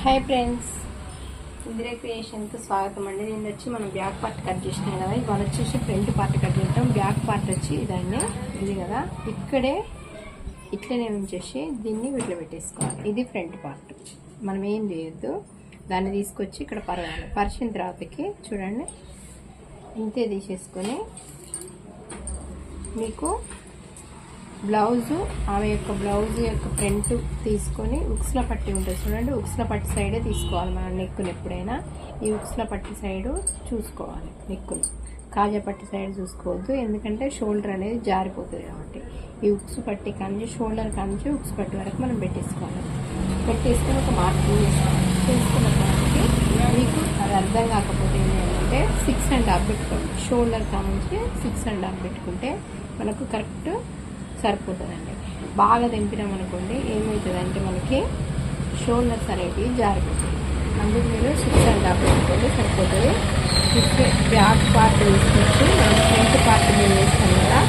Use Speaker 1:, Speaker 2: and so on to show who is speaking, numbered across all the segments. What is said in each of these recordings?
Speaker 1: Hi friends, Indira క్రియేషన్కి స్వాగతం అండి. దీన్ని వచ్చి మనం బ్యాక్ పార్ట్ కట్ చేసినాం కదా, ఇవాళ వచ్చేసి ఫ్రంట్ పార్ట్ కట్ చేద్దాం. బ్యాక్ పార్ట్ వచ్చి ఇదాన్ని ఇది కదా, ఇక్కడే ఇట్లనే ఉంచేసి దీన్ని వీటిలో పెట్టేసుకోవాలి. ఇది ఫ్రంట్ పార్ట్. మనం ఏం చేయొద్దు, దాన్ని తీసుకొచ్చి ఇక్కడ పరవాలి. పరిచిన తర్వాతకి చూడండి ఇంతే తీసేసుకొని మీకు బ్లౌజు ఆమె యొక్క బ్లౌజ్ యొక్క ఫ్రంట్ తీసుకొని ఉక్స్ల పట్టి ఉంటుంది చూడండి, ఉక్స్ల పట్టి సైడే తీసుకోవాలి మనం నెక్కును. ఎప్పుడైనా ఈ ఉక్స్ల పట్టి సైడు చూసుకోవాలి, నెక్కును కాజా పట్టి సైడ్ చూసుకోవద్దు, ఎందుకంటే షోల్డర్ అనేది జారిపోతుంది కాబట్టి. ఈ ఉక్స్ పట్టి కానీ షోల్డర్ కానీ ఉక్స్ పట్టి వరకు మనం పెట్టేసుకోవాలి. పెట్టేసుకొని ఒక మార్కింగ్ చేసుకోవాలి. చేసుకున్న తర్వాత మీకు అది అర్థం కాకపోతే ఏంటంటే 6.5 పెట్టుకోండి. షోల్డర్ కానించి 6.5 పెట్టుకుంటే మనకు కరెక్ట్ సరిపోతుందండి. బాగా తెంపినామనుకోండి ఏమవుతుందంటే మనకి షోల్డర్స్ అనేవి జారిపోతుంది. అందుకు మీరు 6.5 పెట్టుకోండి సరిపోతుంది. బ్యాక్ పార్ట్ తీసుకొచ్చి మనం ఫ్రంట్ పార్ట్ మీద వేస్తాం కదా,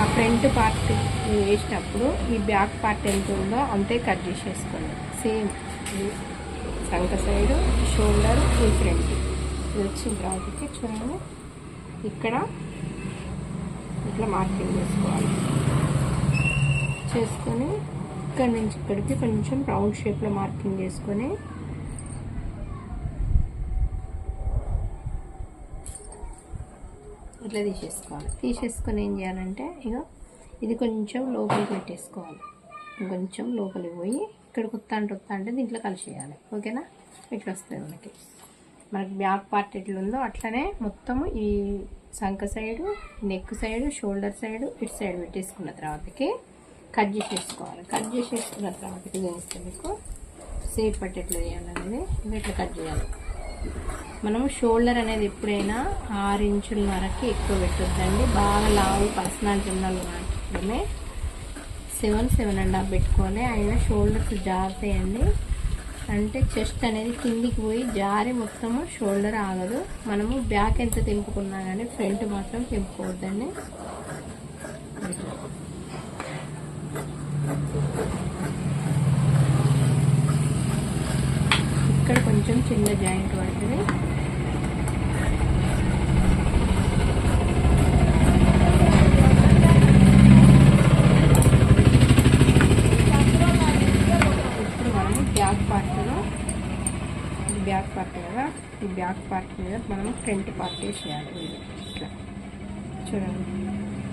Speaker 1: ఆ ఫ్రంట్ పార్ట్ వేసినప్పుడు ఈ బ్యాక్ పార్ట్ ఎంత ఉందో అంతే కట్ చేసేసుకోండి. సేమ్ సంక సైడు షోల్డర్ ఈ ఫ్రంట్ ఇది వచ్చిన తర్వాతకి చూడండి ఇక్కడ ఇట్లా మార్కింగ్ చేసుకోవాలి. చేసుకొని ఇక్కడి నుంచి ఇక్కడికి కొంచెం రౌండ్ షేప్లో మార్కింగ్ చేసుకొని ఇట్లా తీసేసుకోవాలి. తీసేసుకొని ఏం చేయాలంటే ఇక ఇది కొంచెం లోపలికి పెట్టేసుకోవాలి. కొంచెం లోపలికి పోయి ఇక్కడికి వస్తా అంటే దీంట్లో కలిసేయాలి. ఓకేనా? ఇట్లా వస్తుంది మనకి బ్యాక్ పార్ట్ ఎట్లుందో అట్లనే మొత్తము ఈ సంక side, neck side, shoulder side, ఇటు సైడ్ పెట్టేసుకున్న తర్వాతకి కట్ చేసేసుకోవాలి. కట్ చేసేసుకున్న తర్వాతకి తెలిస్తే మీకు సేఫ్ పట్టి ఎట్లా చేయాలనేది ఇట్లా కట్ చేయాలి. మనము షోల్డర్ అనేది ఎప్పుడైనా 6 ఇంచుల వరకు ఎక్కువ పెట్టొద్దండి. బాగా లావు పర్సనాలిటీ ఉన్న మాత్రమే 7.5 పెట్టుకోవాలి. అయినా షోల్డర్స్ జారుతాయండి. అంటే చెస్ట్ అనేది కిందికి పోయి జారి మొత్తము షోల్డర్ ఆగదు. మనము బ్యాక్ ఎంత తెంపుకున్నా కానీ ఫ్రంట్ మాత్రం తెంపుకోవద్దండి. ఇక్కడ కొంచెం చిన్న జాయింట్ పడుతుంది. బ్యాక్ పార్ట్ కదా, ఈ బ్యాక్ పార్ట్ మీద మనం ఫ్రంట్ పార్ట్ వేసేయాలి. ఇట్లా చూడండి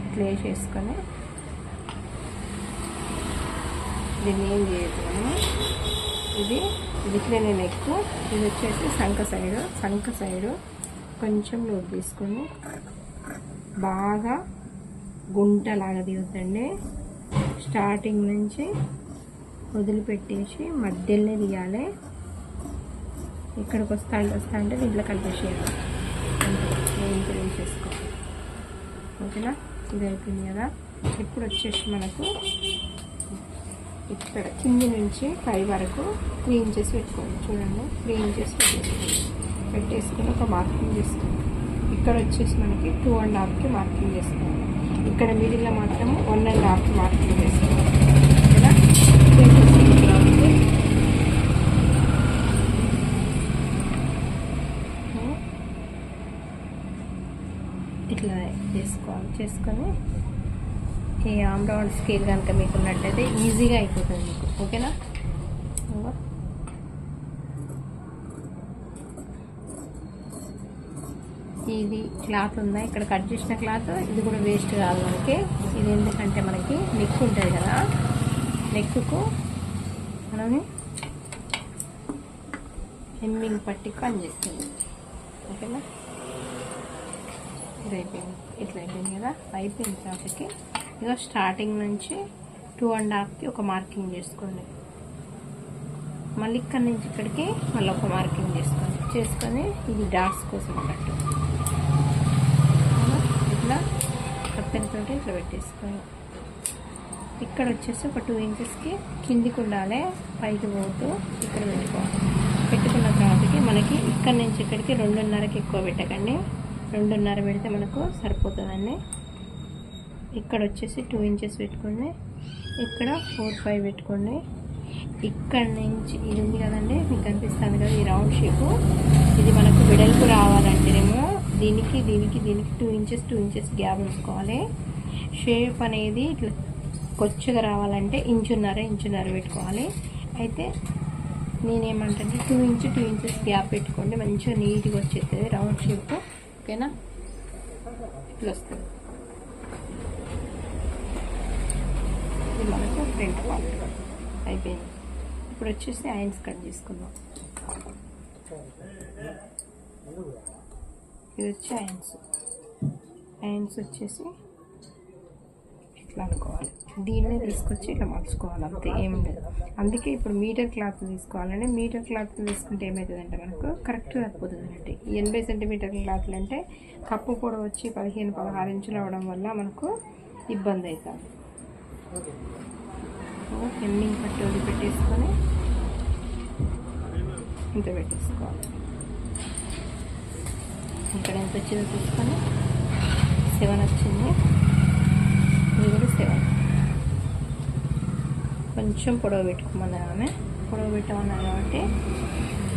Speaker 1: ఇట్లా వేసేసుకొని దీన్ని ఏం చేయదు మనము. ఇది ఇట్లనే నెక్, ఇది వచ్చేసి సంక సైడు కొంచెం లోపు తీసుకొని బాగా గుంటలాగా తీయొద్దండి. స్టార్టింగ్ నుంచి వదిలిపెట్టేసి మధ్యలోనే తీయాలి. ఇక్కడికి వస్తా అంటే దీంట్లో కలిపేసేయాలి. ఇంత వేసేసుకోవాలి. ఓకేనా? ఇది అయిపోయింది కదా. ఇప్పుడు వచ్చేసి మనకు ఇక్కడ కింది నుంచి పై వరకు 3 ఇంచెస్ పెట్టుకోండి. చూడండి 3 ఇంచెస్ పెట్టేసుకొని ఒక మార్కింగ్ చేసుకోండి. ఇక్కడ వచ్చేసి మనకి 2.5కి మార్కింగ్ చేసుకోవాలి. ఇక్కడ మిడిల్లో మాత్రం 1.5కి మార్కింగ్ చేసుకోవాలి. ఓకేనా? ఇట్లా చేసుకొని ఈ ఆమ్ రౌండ్ స్కేల్ కనుక మీకు ఉన్నట్లయితే ఈజీగా అయిపోతుంది మీకు. ఓకేనా? ఇది క్లాత్ ఉందా, ఇక్కడ కట్ చేసిన క్లాత్ ఇది కూడా వేస్ట్ కాదు మనకి. ఇది ఎందుకంటే మనకి నెక్ ఉంటుంది కదా, నెక్కు మనం హెమ్మింగ్ పట్టి పని చేస్తుంది. ఓకేనా? ఇది అయిపోయింది. ఇట్లా అయిపోయింది కదా. అయిపోయిన తర్వాతకి ఇక స్టార్టింగ్ నుంచి 2.5కి ఒక మార్కింగ్ చేసుకోండి. మళ్ళీ ఇక్కడి నుంచి ఇక్కడికి మళ్ళీ ఒక మార్కింగ్ చేసుకొని ఇది డాట్స్ కోసం అన్నట్టు ఇట్లా కత్తెరతో ఇట్లా పెట్టేసుకొని ఇక్కడ వచ్చేసి ఒక 2 ఇంచెస్కి కిందికి ఉండాలి, పైకి పోతూ ఇక్కడ పెట్టుకోవాలి. పెట్టుకున్న తర్వాతకి మనకి ఇక్కడి నుంచి ఇక్కడికి 2.5కి ఎక్కువ పెట్టకండి. 2.5 పెడితే మనకు సరిపోతుందండి. ఇక్కడ వచ్చేసి 2 ఇంచెస్ పెట్టుకోండి. ఇక్కడ 4-5 పెట్టుకోండి. ఇక్కడ నుంచి ఇది ఉంది కదండి, మీకు కనిపిస్తుంది కదా ఈ రౌండ్ షేపు, ఇది మనకు వెడల్పు రావాలంటేనేమో దీనికి 2 ఇంచెస్ 2 ఇంచెస్ గ్యాప్ ఉంచుకోవాలి. షేప్ అనేది ఇట్లా కొచ్చగా రావాలంటే ఇంచున్నర పెట్టుకోవాలి. అయితే నేనేమంటే 2 ఇంచెస్ గ్యాప్ పెట్టుకోండి, మంచిగా నీట్గా వచ్చేస్తుంది రౌండ్ షేప్. ఓకేనా, ఇట్లా వస్తుంది. ఇది మనకు ఫ్రంట్ పార్ట్ అయిపోయింది. ఇప్పుడు వచ్చేసి ఐన్స్ కట్ చేసుకుందాం. ఇది వచ్చి ఐన్స్ వచ్చేసి ఇట్లా అనుకోవాలి. దీన్నే తీసుకొచ్చి ఇట్లా మలుచుకోవాలి, అంతే, ఏం లేదు. అందుకే ఇప్పుడు మీటర్ క్లాత్ తీసుకోవాలంటే మీటర్ క్లాత్ తీసుకుంటే ఏమవుతుందంటే మనకు కరెక్ట్గా సరిపోతుంది అంటే 80 సెంటీమీటర్ క్లాత్లు అంటే కప్పు పొడవు వచ్చి 15-16 ఇంచులు అవ్వడం వల్ల మనకు ఇబ్బంది అవుతుంది. హెమ్మింగ్ పట్టి వదిలిపెట్టేసుకొని ఇంత పెట్టేసుకోవాలి. ఇక్కడ ఎంత వచ్చిందో చూసుకొని 7 వచ్చింది. ఇది కూడా 7. కొంచెం పొడవు పెట్టుకోమన్నారు ఆమె, పొడవు పెట్టమన్నారు కాబట్టి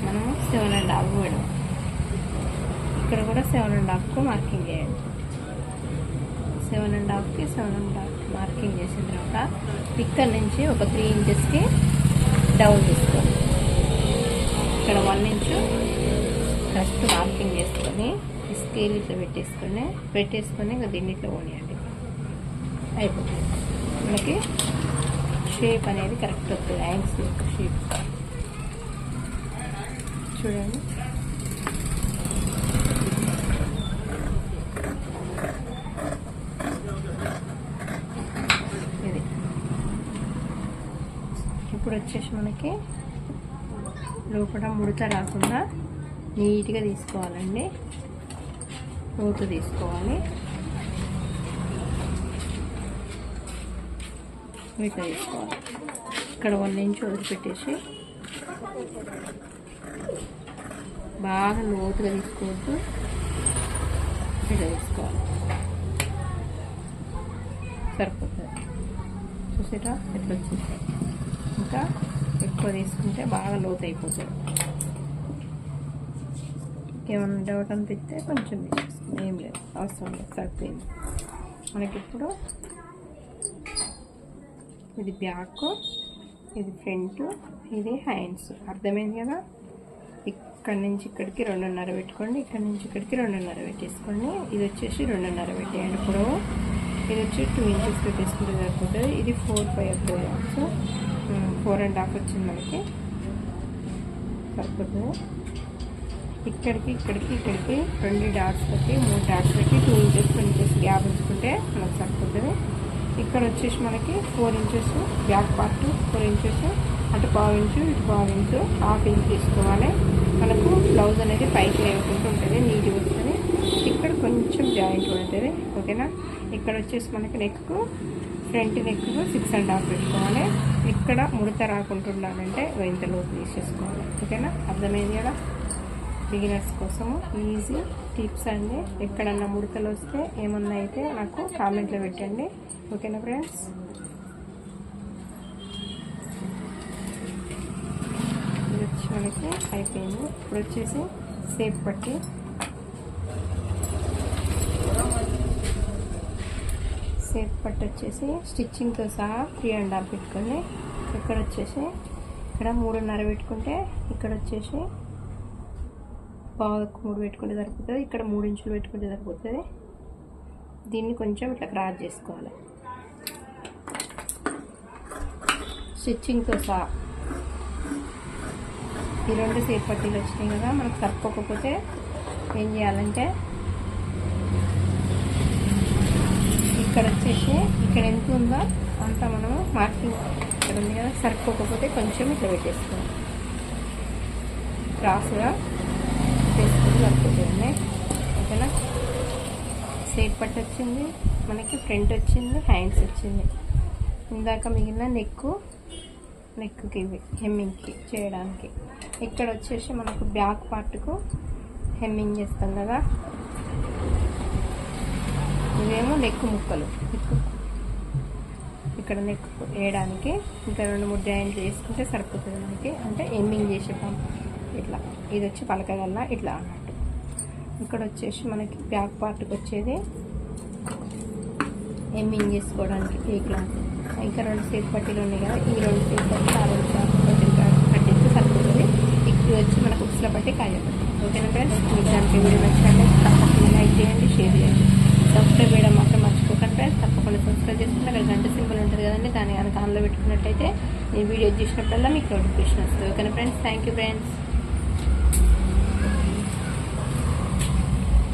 Speaker 1: మనము 7.5 పెడదాం. ఇక్కడ కూడా 7.5కు మార్కింగ్ చేయండి. 7.5కి 7.5 మార్కింగ్ చేసిన తర్వాత ఇక్కడ నుంచి ఒక 3 ఇంచెస్కి డౌన్ తీసుకోండి. ఇక్కడ 1 ఇంచు ఫస్ట్ మార్కింగ్ చేసుకొని స్కేల్ ఇట్లా పెట్టేసుకొని ఇంకా దీన్ని ఇట్లా పోనీయండి. అయిపోతుంది. మనకి షేప్ అనేది కరెక్ట్ వస్తుంది. హ్యాండ్స్ యొక్క షేప్ చూడండి. ఇది ఇప్పుడు వచ్చేసి మనకి లోపల ముడత రాకుండా నీట్గా తీసుకోవాలండి. లోతు తీసుకోవాలి, ఇట్లా తీసుకోవాలి. ఇక్కడ 1 ఇంచ్ వదిలిపెట్టేసి బాగా లోతుగా తీసుకోవద్దు, ఇట్లా తీసుకోవాలి. సరిపోతుంది. చూసారా ఎట్లా వచ్చింది. ఇంకా ఎక్కువ తీసుకుంటే బాగా లోతు అయిపోతుంది. ఏమన్నా డౌట్ అనిపిస్తే కొంచెం తీసేస్తుంది, ఏం లేదు, అవసరం లేదు, సరిపోయింది. మనకి ఇప్పుడు ఇది బ్యాక్, ఇది ఫ్రంట్, ఇది హ్యాండ్స్. అర్థమైంది కదా. ఇక్కడ నుంచి ఇక్కడికి 2.5 పెట్టుకోండి, ఇక్కడ నుంచి ఇక్కడికి 2.5 పెట్టేసుకోండి. ఇది వచ్చేసి 2.5 పెట్టేయండి పొడవు. ఇది వచ్చి 2 ఇంచెస్ పెట్టేసుకుంటే సరిపోతుంది. ఇది 4-5 గ్రామ్స్, 4.5 వచ్చింది మనకి, సరిపోతుంది. ఇక్కడికి 2 డాట్స్ పెట్టి 3 డాట్స్ పెట్టి 2 ఇంచెస్ గ్యాప్ ఉంచుకుంటే మనకు సరిపోతుంది. ఇక్కడ వచ్చేసి మనకి 4 ఇంచెస్ బ్యాక్ పార్ట్, 4 ఇంచెస్ అటు 1/2 ఇంచు, ఇటు 1/2 ఇంచు, 1/2 ఇంచ్ తీసుకోవాలి. మనకు బ్లౌజ్ అనేది పైకి లేకుండా ఉంటుంది, నీట్గా వస్తుంది. ఇక్కడ కొంచెం జాయింట్ ఉంటుంది. ఓకేనా. ఇక్కడ వచ్చేసి మనకి ఫ్రంట్ నెక్ 6.5 పెట్టుకోవాలి. ఇక్కడ ముడత రాకుండా ఉండాలంటే ఇంత లోపు తీసేసుకోవాలి. ఓకేనా, అర్థమైంది కదా. బిగినర్స్ కోసము ఈజీ టిప్స్ అండి. ఎక్కడన్నా ముడతలు వస్తే ఏమన్నా అయితే నాకు కామెంట్లో పెట్టండి. ఓకేనా ఫ్రెండ్స్. ఇది వచ్చి మనకి అయిపోయింది. ఇప్పుడు వచ్చేసి సేప్ పట్టి వచ్చేసి స్టిచ్చింగ్తో సహా 3.5 పెట్టుకోండి. ఇక్కడ వచ్చేసి ఇక్కడ 3.5 పెట్టుకుంటే ఇక్కడ వచ్చేసి 3 పెట్టుకుంటే సరిపోతుంది. ఇక్కడ 3 ఇంచులు పెట్టుకుంటే సరిపోతుంది. దీన్ని కొంచెం ఇట్లా క్రాస్ చేసుకోవాలి స్టిచ్చింగ్తో సహా. ఈ 2 సేప్ పట్టీలు వచ్చినాయి కదా, మనకు సరిపోకపోతే ఏం చేయాలంటే ఇక్కడ వచ్చేసి ఇక్కడ ఎంత ఉందో అంత మనము మార్కింగ్ ఇక్కడ ఉంది కదా, సరిపోకపోతే కొంచెం ఇట్లా పెట్టేసుకోవాలి. క్రాస్గా వేసుకొని సరిపోతుంది. ఓకేనా. సేప్ పట్టు వచ్చింది మనకి, ఫ్రంట్ వచ్చింది, హ్యాండ్స్ వచ్చింది. ఇందాక మిగిలిన నెక్కి ఇవి హెమ్మింగ్కి చేయడానికి. ఇక్కడ వచ్చేసి మనకు బ్యాక్ పార్ట్కు హెమ్మింగ్ చేస్తాం కదా, ఇవేమో నెక్ ముక్కలు. ఇక్కడ నెక్ వేయడానికి ఇంకా 2-3 జాయింట్లు వేసుకుంటే సరిపోతుంది మనకి. అంటే ఎమ్మింగ్ చేసేద్దాం. ఇట్లా ఇది వచ్చి పలకగల్లా ఇట్లా అన్నట్టు. ఇక్కడ వచ్చేసి మనకి బ్యాక్ పార్ట్కి వచ్చేది ఎమ్మింగ్ చేసుకోవడానికి ఈ క్లాత్. ఇంకా 2 సేపు పట్టీలు ఉన్నాయి కదా, ఈ 2 సేపు పట్టీలు ఆ 2 పట్టీలు కట్టిస్తే సరిపోతుంది. ఇది వచ్చి మనకు ఉక్సుల పట్టి కాయ పట్టి. ఓకేనా ఫ్రెండ్స్, మీకు దానికి వీడియో నచ్చినట్లయితే తప్పకుండా లైక్ చేయండి, షేర్ చేయండి, సబ్స్క్రైబ్ చేయడం మాత్రం మర్చిపోకండి ఫ్రెండ్స్. తప్పకుండా సబ్స్క్రైబ్ చేసుకుంటే అక్కడ గంట సింబల్ ఉంటుంది కదండి, దాన్ని కనుక ఆన్లో పెట్టుకున్నట్టయితే నేను వీడియో చూసినప్పుడల్లా మీకు నోటిఫికేషన్ వస్తుంది. ఓకేనా ఫ్రెండ్స్, థ్యాంక్ యూ ఫ్రెండ్స్.